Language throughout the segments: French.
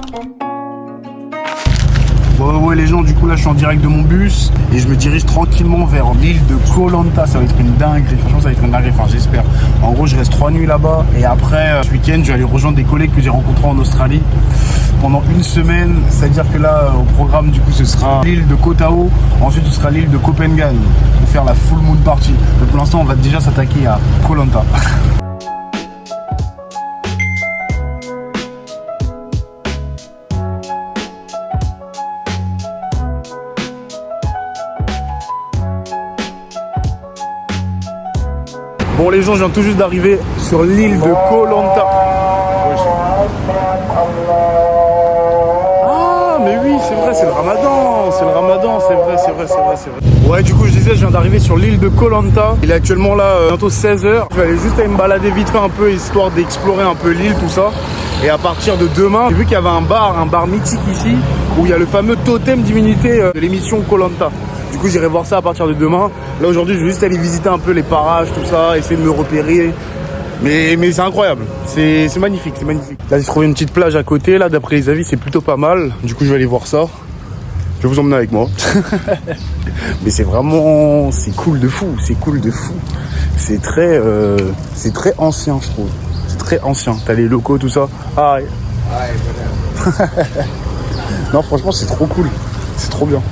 Ouais les gens, du coup là je suis en direct de mon bus et je me dirige tranquillement vers l'île de Koh Lanta. Ça va être une dinguerie, franchement ça va être une dinguerie, enfin j'espère. En gros je reste 3 nuits là-bas et après ce week-end je vais aller rejoindre des collègues que j'ai rencontrés en Australie pendant une semaine. C'est-à-dire que là au programme du coup ce sera l'île de Koh Tao, ensuite ce sera l'île de Koh Phangan pour faire la full moon party. Donc pour l'instant on va déjà s'attaquer à Koh Lanta. Bon les gens, je viens tout juste d'arriver sur l'île de Koh Lanta. Ah mais oui c'est vrai, c'est le ramadan, c'est vrai. Ouais du coup je disais, je viens d'arriver sur l'île de Koh Lanta. Il est actuellement là, bientôt 16h. Je vais aller juste aller me balader vite fait un peu, histoire d'explorer un peu l'île, tout ça. Et à partir de demain, j'ai vu qu'il y avait un bar mythique ici, où il y a le fameux totem d'immunité de l'émission Koh Lanta. Du coup j'irai voir ça à partir de demain. Là aujourd'hui je vais juste aller visiter un peu les parages, tout ça, essayer de me repérer. Mais c'est incroyable, c'est magnifique, c'est magnifique. Là j'ai trouvé une petite plage à côté, là d'après les avis c'est plutôt pas mal. Du coup je vais aller voir ça. Je vais vous emmener avec moi. Mais c'est vraiment, c'est cool de fou, C'est très ancien je trouve. C'est très ancien, t'as les locaux, tout ça. Ah ouais. Non franchement c'est trop cool, c'est trop bien.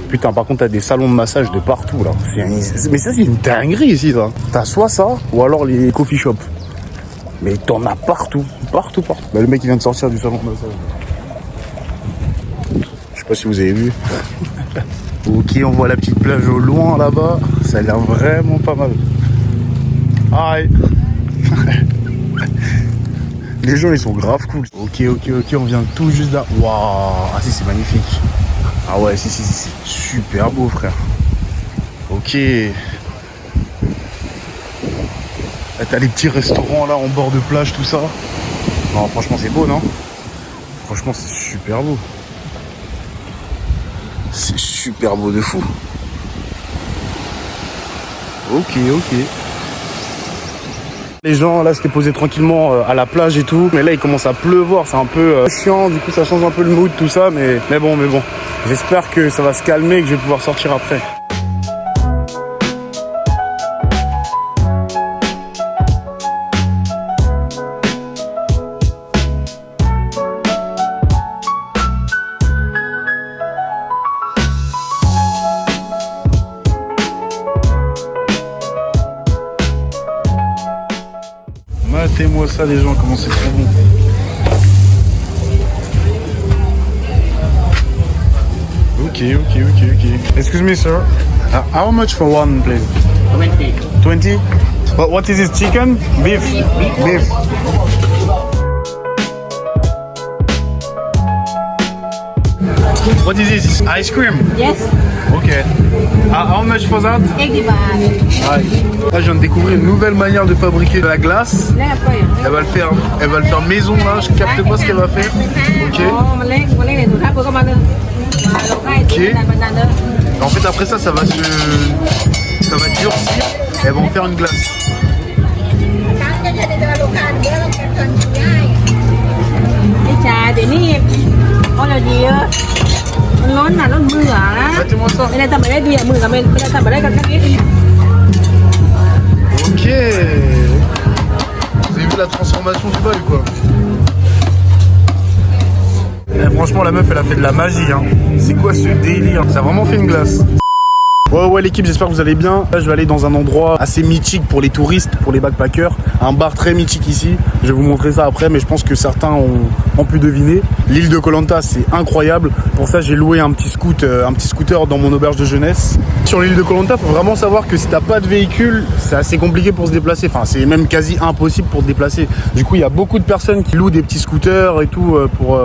Putain, par contre, t'as des salons de massage de partout, là. Mais ça, c'est une dinguerie, ici, ça. T'as soit ça, ou alors les coffee shops. Mais t'en as partout. Partout. Bah, le mec, il vient de sortir du salon de massage. Je sais pas si vous avez vu. Ok, on voit la petite plage au loin, là-bas. Ça a l'air vraiment pas mal. Aïe. Les gens, ils sont grave cool. Ok, on vient tout juste là. Waouh. Ah si, c'est magnifique. Ah ouais, si, c'est super beau, frère. Ok. Là, t'as les petits restaurants, là, en bord de plage, tout ça. Non, franchement, c'est beau, non? Franchement, c'est super beau. C'est super beau de fou. Ok. Les gens, là, s'étaient posés tranquillement à la plage et tout. Mais là, il commence à pleuvoir. C'est un peu chiant. Du coup, ça change un peu le mood, tout ça. Mais bon. J'espère que ça va se calmer et que je vais pouvoir sortir après. Matez-moi ça les gens, comment c'est très bon. Ok. Excuse me sir, how much for one please? 20. What is this, chicken? Beef? Beef. What is this? Ice cream? Yes. Ok. How much for that? 80 baht. Là, je viens de découvrir une nouvelle manière de fabriquer de la glace. Elle va le faire maison là. Je capte pas ce qu'elle va faire. Ok. En fait, après ça va durcir. Et elle va en faire une glace. Mettez-moi ça. Ok. Vous avez vu la transformation du bol quoi. Et franchement la meuf elle a fait de la magie hein. C'est quoi ce délire? Ça a vraiment fait une glace. Ouais l'équipe, j'espère que vous allez bien. Là je vais aller dans un endroit assez mythique pour les touristes, pour les backpackers. Un bar très mythique ici. Je vais vous montrer ça après, mais je pense que certains ont pu deviner. L'île de Koh Lanta c'est incroyable. Pour ça j'ai loué un petit scooter dans mon auberge de jeunesse. Sur l'île de Koh Lanta, faut vraiment savoir que si t'as pas de véhicule, c'est assez compliqué pour se déplacer. Enfin c'est même quasi impossible pour se déplacer. Du coup il y a beaucoup de personnes qui louent des petits scooters et tout pour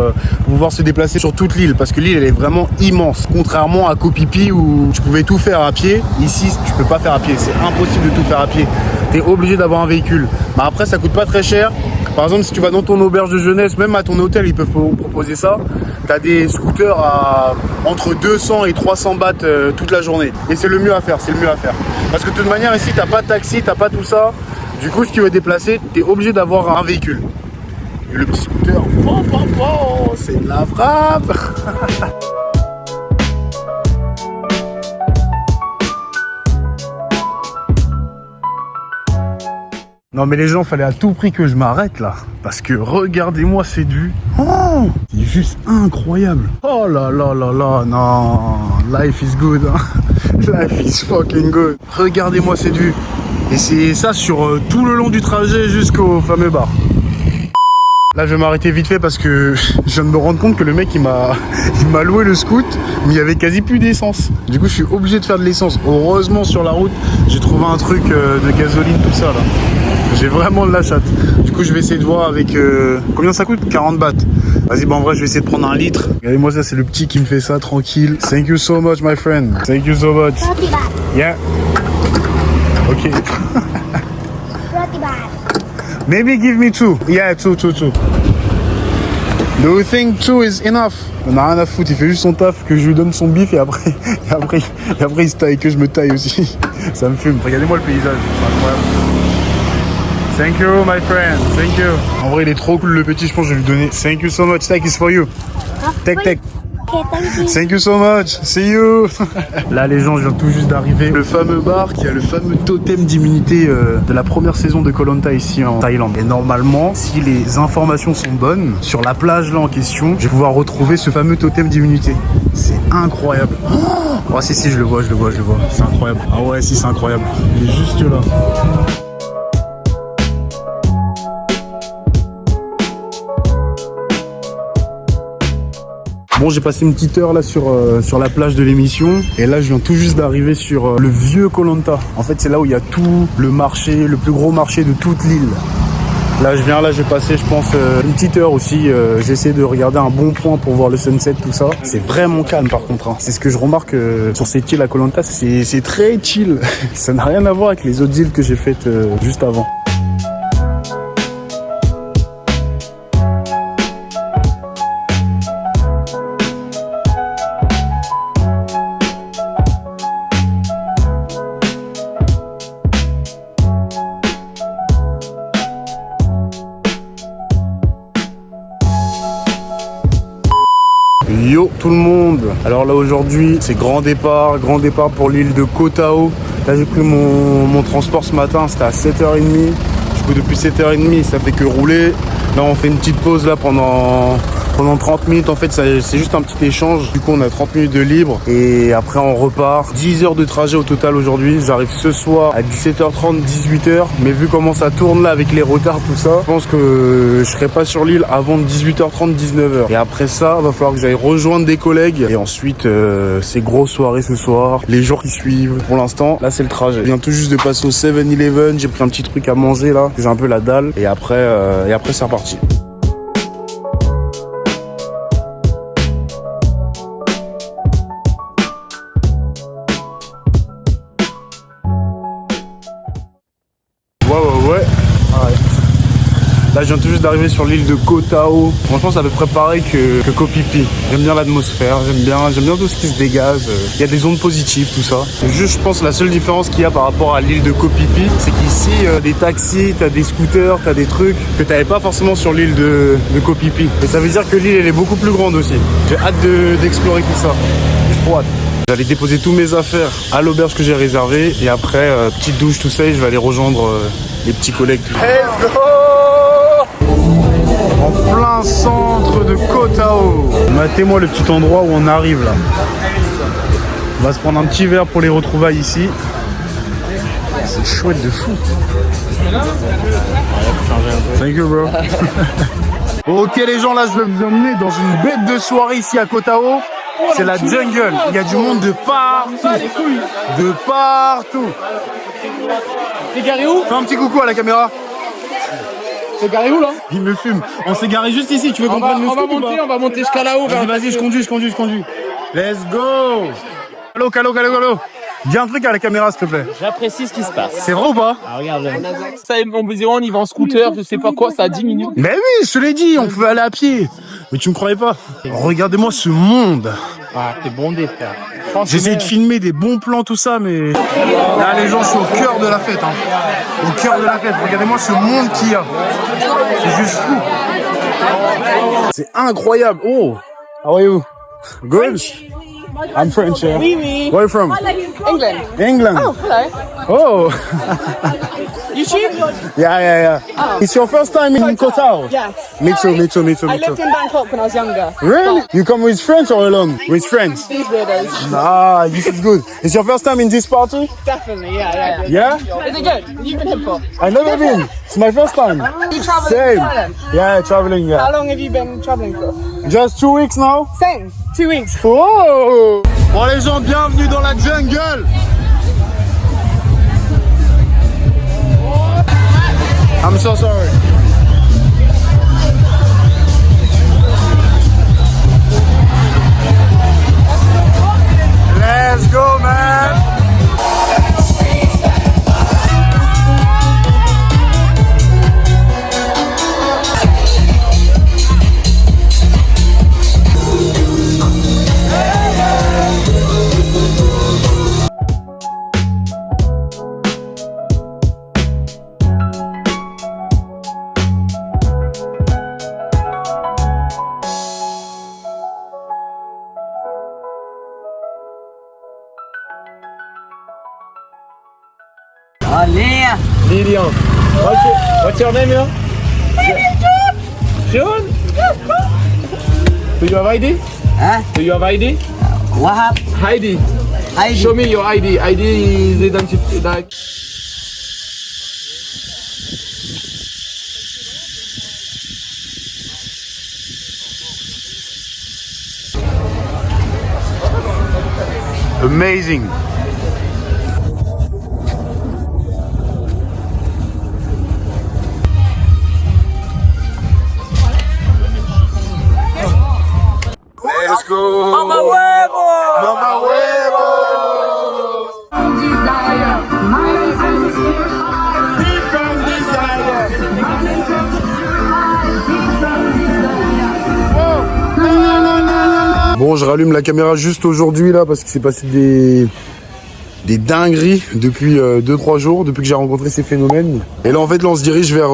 pouvoir se déplacer sur toute l'île. Parce que l'île elle est vraiment immense. Contrairement à Koh Phi Phi où tu pouvais tout faire à pied, ici tu peux pas faire à pied, c'est impossible de tout faire à pied, tu es obligé d'avoir un véhicule. Mais après ça coûte pas très cher Par exemple, si tu vas dans ton auberge de jeunesse, même à ton hôtel, ils peuvent proposer ça. T'as des scooters à entre 200 et 300 bahts toute la journée. Et c'est le mieux à faire, c'est le mieux à faire. Parce que de toute manière, ici, t'as pas de taxi, t'as pas tout ça. Du coup, si tu veux te déplacer, t'es obligé d'avoir un véhicule. Et le petit scooter, c'est de la frappe. Non mais les gens, fallait à tout prix que je m'arrête là. Parce que regardez-moi cette vue. Oh, c'est juste incroyable. Oh là là là là, non. Life is good. Hein. Life is fucking good. Regardez-moi cette vue. Et c'est ça sur tout le long du trajet jusqu'au fameux bar. Là je vais m'arrêter vite fait parce que je viens de me rendre compte que le mec il m'a loué le scoot, mais il y avait quasi plus d'essence. Du coup je suis obligé de faire de l'essence. Heureusement sur la route j'ai trouvé un truc de gasoline, tout ça là. J'ai vraiment de la chatte. Du coup je vais essayer de voir avec combien ça coûte, 40 bahts. Vas-y, bah en vrai je vais essayer de prendre un litre. Regardez-moi ça, c'est le petit qui me fait ça tranquille. Thank you so much my friend. Thank you so much. 30 baht. Yeah. Ok. 30 baht. Maybe give me two. Yeah, two. Do you think two is enough? On a rien à foutre, il fait juste son taf, que je lui donne son bif et après il se taille, que je me taille aussi. Ça me fume. Regardez-moi le paysage, c'est incroyable. Thank you my friend, thank you. En vrai il est trop cool le petit, je pense que je vais lui donner. Thank you so much, take is for you. Take. Okay, thank you. Thank you so much, see you. Là les gens, je viens tout juste d'arriver. Le fameux bar qui a le fameux totem d'immunité de la première saison de Koh Lanta ici en Thaïlande. Et normalement, si les informations sont bonnes, sur la plage là en question, je vais pouvoir retrouver ce fameux totem d'immunité. C'est incroyable. Oh si, je le vois. C'est incroyable. Ah ouais, si, c'est incroyable. Il est juste là. Bon, j'ai passé une petite heure là sur la plage de l'émission et là je viens tout juste d'arriver sur le vieux Koh Lanta. En fait c'est là où il y a tout le marché, le plus gros marché de toute l'île. Là je vais passer je pense une petite heure aussi. J'essaie de regarder un bon point pour voir le sunset, tout ça. C'est vraiment calme par contre. Hein. C'est ce que je remarque sur cette île à Koh Lanta, c'est très chill. Ça n'a rien à voir avec les autres îles que j'ai faites juste avant. Yo tout le monde. Alors là aujourd'hui c'est grand départ pour l'île de Koh Tao. Là j'ai pris mon transport ce matin, c'était à 7h30. Du coup depuis 7h30 ça fait que rouler. Là on fait une petite pause là pendant 30 minutes. En fait c'est juste un petit échange. Du coup on a 30 minutes de libre et après on repart. 10 heures de trajet au total aujourd'hui. J'arrive ce soir à 17h30, 18h. Mais vu comment ça tourne là avec les retards tout ça, je pense que je serai pas sur l'île avant 18h30, 19h. Et après ça va falloir que j'aille rejoindre des collègues. Et ensuite c'est grosse soirée ce soir. Les jours qui suivent. Pour l'instant là c'est le trajet. Je viens tout juste de passer au 7-Eleven. J'ai pris un petit truc à manger là. J'ai un peu la dalle. Et après c'est reparti. Ouais. Ah ouais. Là, je viens tout juste d'arriver sur l'île de Koh Tao. Franchement, c'est à peu près pareil que Koh Phi Phi. J'aime bien l'atmosphère, j'aime bien tout ce qui se dégage. Il y a des ondes positives, tout ça. C'est juste, je pense, la seule différence qu'il y a par rapport à l'île de Koh Phi Phi, c'est qu'ici, des taxis, t'as des scooters, t'as des trucs que t'avais pas forcément sur l'île de Koh Phi Phi. Et ça veut dire que l'île, elle est beaucoup plus grande aussi. J'ai hâte d'explorer tout ça. J'ai trop hâte. J'allais déposer tous mes affaires à l'auberge que j'ai réservée et après, petite douche, tout ça, et je vais aller rejoindre les petits collègues. Let's go! En plein centre de Koh Tao. Matez-moi le petit endroit où on arrive là. On va se prendre un petit verre pour les retrouvailles ici. C'est chouette de fou. Thank you bro. Ok les gens, là je vais vous emmener dans une bête de soirée ici à Koh Tao. C'est la jungle, il y a du monde de partout. De partout. T'es garé où? Fais un petit coucou à la caméra. T'es garé où là? Il me fume. On s'est garé juste ici, tu veux qu'on prenne le scoop ou pas? On va monter jusqu'à là-haut. Vas-y, je conduis. Let's go. Allô. Dis un truc à la caméra, s'il te plaît. J'apprécie ce qui se passe. C'est vrai ou pas? Ah, regarde. Ça, on me disait, on y va en scooter, je sais pas quoi, ça a 10 minutes. Mais oui, je te l'ai dit, on pouvait aller à pied. Mais tu me croyais pas. Regardez-moi ce monde. Ah, t'es bondé, frère. J'essaie de filmer des bons plans, tout ça, mais là, les gens sont au cœur de la fête. Hein. Au cœur de la fête. Regardez-moi ce monde qu'il y a. C'est juste fou. C'est incroyable. Oh, how are you? Good. I'm French. Yeah. Oui, oui. Where are you from? England. England. Oh, hello. Oh. YouTube? Yeah. Oh. It's your first time in Koh Tao? Yes. Me too. I lived in Bangkok when I was younger. Really? You come with friends or alone? With friends. These weirdos. Ah, this is good. It's your first time in this party? Definitely, yeah. Yeah? Is it good? You've been here before? I never been. It's my first time. You traveling Same. to Thailand? Yeah, traveling, yeah. How long have you been traveling for? Just 2 weeks now? Same. 2 weeks. Oh! Bon les gens, bienvenue dans la jungle. I'm so sorry. Let's go, man. Lilian. What's your name, yeah? June? Do you have ID? Huh? Do you have ID? Wahab. ID. ID. Show me your ID. ID is identified. Like... Amazing. Let's go. Mama huevo. Mama huevo. Bon, je rallume la caméra juste aujourd'hui là parce qu'il s'est passé des dingueries depuis 2-3 jours, depuis que j'ai rencontré ces phénomènes. Et là en fait là on se dirige vers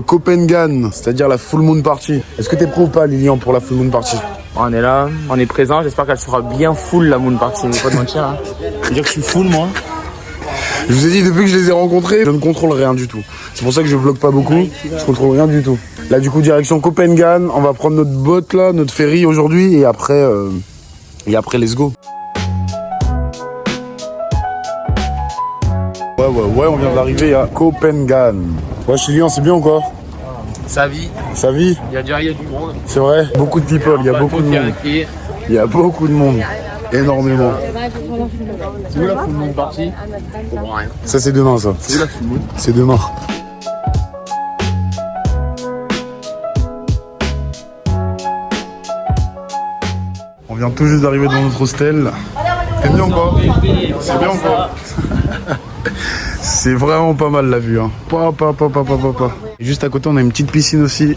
Copenhague, c'est-à-dire la Full Moon Party. Est-ce que t'es prêt ou pas Lilian pour la Full Moon Party? On est là, on est présent, j'espère qu'elle sera bien full la Moon Party, mais pas de mentir. Hein. Je veux dire que je suis full moi. Je vous ai dit depuis que je les ai rencontrés, je ne contrôle rien du tout. C'est pour ça que je vlog pas beaucoup, je contrôle rien du tout. Là du coup direction Copenhague, on va prendre notre boat là, notre ferry aujourd'hui et après let's go. Ouais, on vient d'arriver à Copenhague. Ouais, chez Lilian, c'est bien ou quoi? Sa vie. Sa vie? Il y a du monde. C'est vrai? Beaucoup de people, il y a beaucoup de monde. Il y a beaucoup de monde. Énormément. C'est où la Full Moon Party? Ça, c'est demain, ça. C'est où la Full Moon? C'est demain. On vient tout juste d'arriver dans notre hostel. C'est bien ou quoi? C'est bien ou quoi? C'est vraiment pas mal la vue. Hein. Et juste à côté, on a une petite piscine aussi.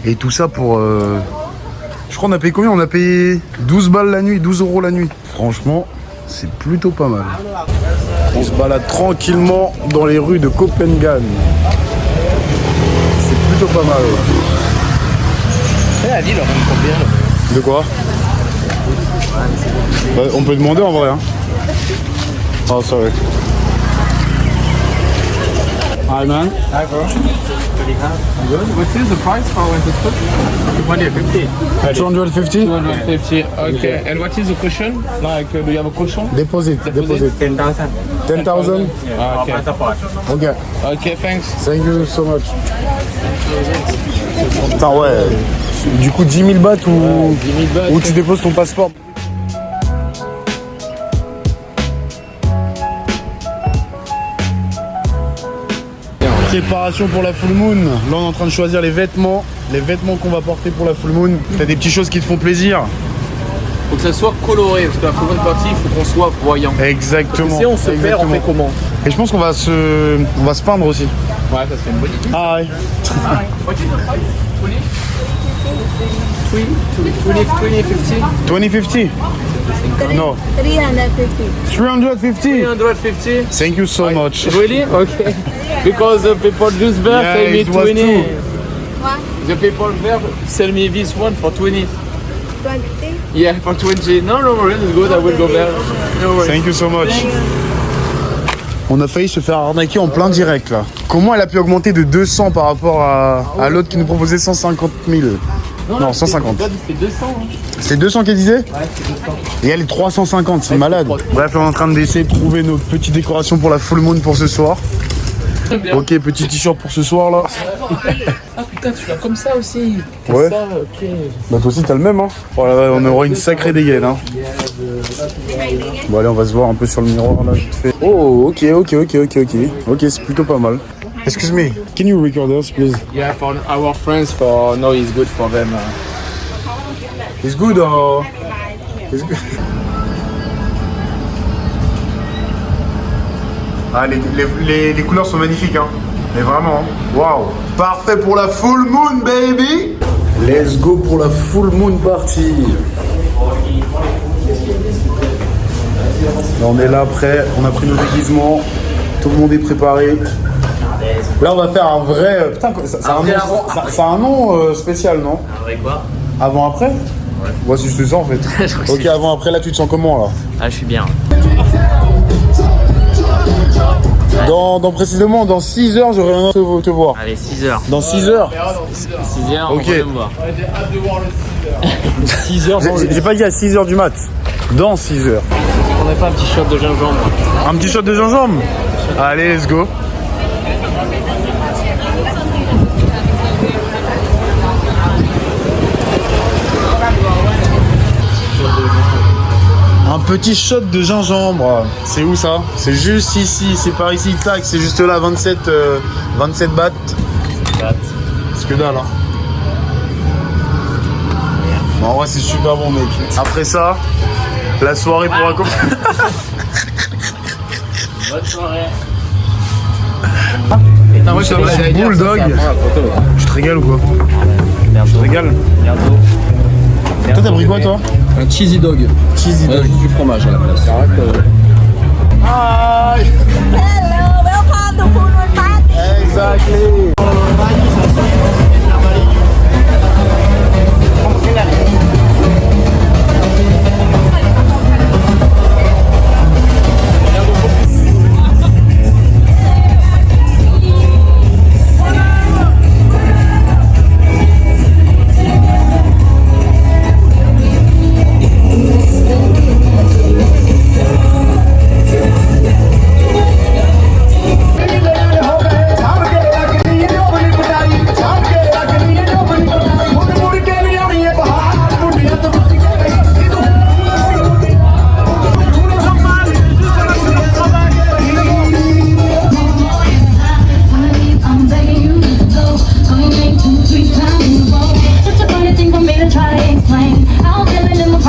Et tout ça pour... Je crois qu'on a payé combien? On a payé 12 balles la nuit, 12 € la nuit. Franchement, c'est plutôt pas mal. On se balade tranquillement dans les rues de Copenhague. C'est plutôt pas mal. La ville, on est combien? De quoi? Bah, on peut demander en vrai. Hein. Oh, sorry. Hi, man. Hi, bro. Good. What is the price for one to put? 250. 250? 250. Okay. And what is the cushion? Like, do you have a cushion? Deposit. 10,000. 10,000? Okay. Ok. Okay, thanks. Thank you so much. Putain, ouais. Du coup, 10 000 bahts ou 10 000 bahts. Où tu déposes ton passeport. Préparation pour la full moon. Là on est en train de choisir les vêtements qu'on va porter pour la full moon. T'as des petites choses qui te font plaisir. Faut que ça soit coloré, parce que la full moon party, il faut qu'on soit voyant. Exactement. Si on se perd, on fait comment? Et je pense qu'on va se peindre aussi. Ouais, ça serait une bonne idée. Ah ouais. What is the price? 20? 2050? No. 350. 350? 350? Thank you so much. Really? Okay. Because the people just there Yeah, sell me it was 20. true. What? The people there sell me this one for 20. 20? Yeah, for 20. No, worries, it's good. I will go there. No worries. Thank you so much. On a failli se faire arnaquer en plein direct là. Comment elle a pu augmenter de 200 par rapport à l'autre qui nous proposait 150 000? Non, 150. C'est 200. Hein. C'est 200 qu'elle disait? Ouais, c'est 200. Et elle est 350, c'est malade. Bref, là, on est en train d'essayer de trouver nos petites décorations pour la full moon pour ce soir. Ok, petit t-shirt pour ce soir là. Ah putain, tu l'as comme ça aussi. Comme Ouais. ça, ok. Bah toi aussi t'as le même hein. Voilà, on aura une sacrée dégaine hein. Bon allez, on va se voir un peu sur le miroir là vite fait. Oh ok, c'est plutôt pas mal. Excuse me, can you record us please? Yeah, for our friends, for no, it's good for them. It's good or... It's good. Ah les couleurs sont magnifiques hein. Mais vraiment, hein. Waouh. Parfait pour la full moon baby. Let's go pour la full moon party. Là, on est là prêt, on a pris nos déguisements, tout le monde est préparé. Là on va faire un vrai... Putain, ça a un nom spécial non? Avec quoi? Avant après? Ouais. Ouais, c'est ça en fait. Ok, avant après, là tu te sens comment là? Ah, je suis bien. Dans précisément dans 6 heures, j'aurais un te voir. Allez, 6 heures. Dans 6 heures? 6 heures, Ok. on va me voir. 6 heures, J'ai pas dit à 6 heures du mat. Dans 6 heures. on n'a pas un petit shot de gingembre. Un petit shot de gingembre? Allez, let's go. Un petit shot de gingembre. C'est où ça? C'est juste ici, c'est par ici, tac, c'est juste là, 27 bahts. C'est que dalle, hein. Bon, en vrai, c'est super bon, mec. Après ça, la soirée pourra commencer. Bonne soirée. Ça va, c'est bulldog. Tu te régales ou quoi? Tu te régales? Toi, t'as pris quoi, toi? Un cheesy dog. Cheesy dog. Du fromage à la place. Hi! Hello, welcome to Full Moon Party. Exactly. I'm begging you to go. So you make 2, 3 times in a row. Such a funny thing for me to try to explain. I'm feeling in my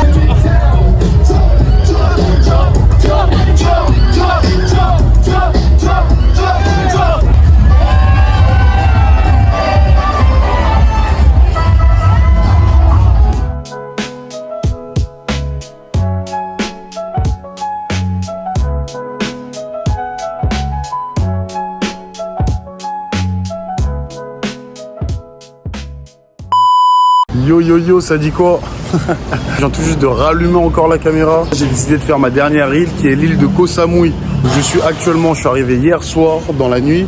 Yo, ça dit quoi? Je viens tout juste de rallumer encore la caméra. J'ai décidé de faire ma dernière île qui est l'île de Koh Samui. Je suis arrivé hier soir dans la nuit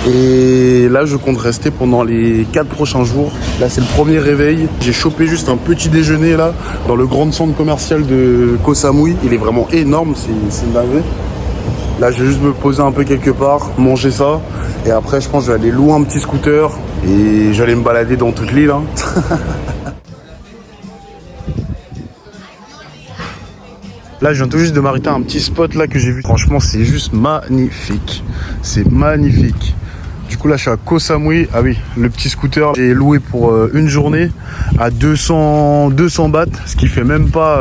et là je compte rester pendant les 4 prochains jours. Là c'est le premier réveil. J'ai chopé juste un petit déjeuner là dans le grand centre commercial de Koh Samui. Il est vraiment énorme, c'est une dinguerie. Là je vais juste me poser un peu quelque part, manger ça et après je pense que je vais aller louer un petit scooter et j'allais me balader dans toute l'île. Hein. Là, je viens tout juste de m'arrêter à un petit spot là que j'ai vu. Franchement, c'est juste magnifique. C'est magnifique. Du coup là je suis à Koh Samui. Ah oui, le petit scooter est loué pour une journée à 200 bahts, ce qui fait même pas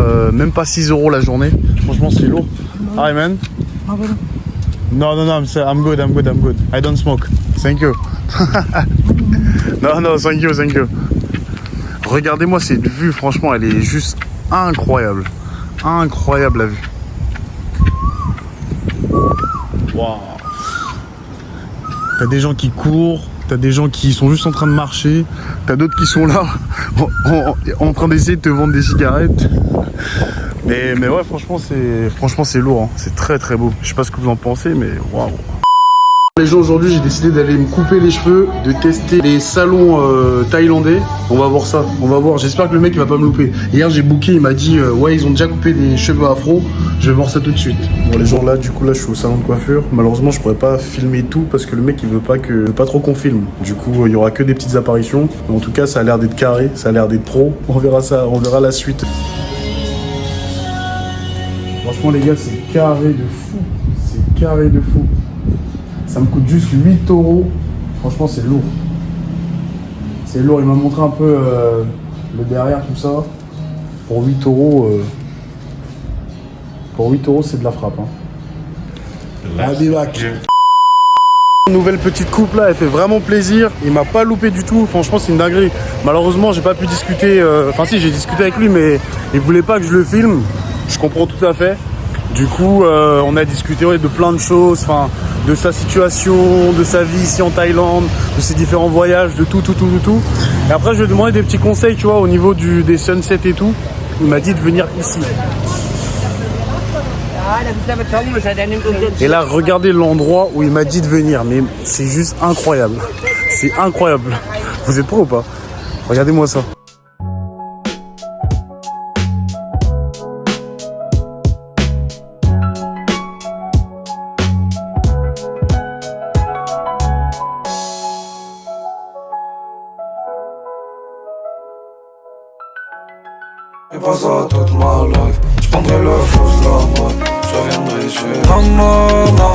6 € la journée. Franchement c'est lourd. Hi man. No, I'm good. I don't smoke. Thank you. No, thank you. Regardez-moi cette vue, franchement elle est juste incroyable. Incroyable la vue. Waouh. T'as des gens qui courent, t'as des gens qui sont juste en train de marcher, t'as d'autres qui sont là en train d'essayer de te vendre des cigarettes. Mais ouais, franchement c'est lourd, hein. C'est très très beau. Je sais pas ce que vous en pensez, mais waouh. Les gens, aujourd'hui j'ai décidé d'aller me couper les cheveux, de tester les salons thaïlandais. On va voir ça, on va voir. J'espère que le mec il va pas me louper. Hier j'ai booké, il m'a dit ouais ils ont déjà coupé des cheveux afro. Je vais voir ça tout de suite. Bon les gens là, du coup là je suis au salon de coiffure. Malheureusement je pourrais pas filmer tout parce que le mec il veut pas trop qu'on filme. Du coup il y aura que des petites apparitions. Mais en tout cas ça a l'air d'être carré, ça a l'air d'être pro. On verra ça, on verra la suite. Franchement les gars c'est carré de fou. C'est carré de fou. Ça me coûte juste 8 €. Franchement, c'est lourd. C'est lourd. Il m'a montré un peu le derrière, tout ça. Pour 8 €. Pour 8 €, c'est de la frappe. Hein. Nouvelle petite coupe là, elle fait vraiment plaisir. Il m'a pas loupé du tout. Franchement, c'est une dinguerie. Malheureusement, j'ai pas pu discuter. Enfin, si, j'ai discuté avec lui, mais il voulait pas que je le filme. Je comprends tout à fait. Du coup, on a discuté de plein de choses, de sa situation, de sa vie ici en Thaïlande, de ses différents voyages, de tout. Et après, je lui ai demandé des petits conseils, tu vois, au niveau des sunsets et tout. Il m'a dit de venir ici. Et là, regardez l'endroit où il m'a dit de venir. Mais c'est juste incroyable. C'est incroyable. Vous êtes prêts ou pas? Regardez-moi ça. Et pas ça toute ma life. J'prendrai le faux la mode. Je reviendrai chez maman.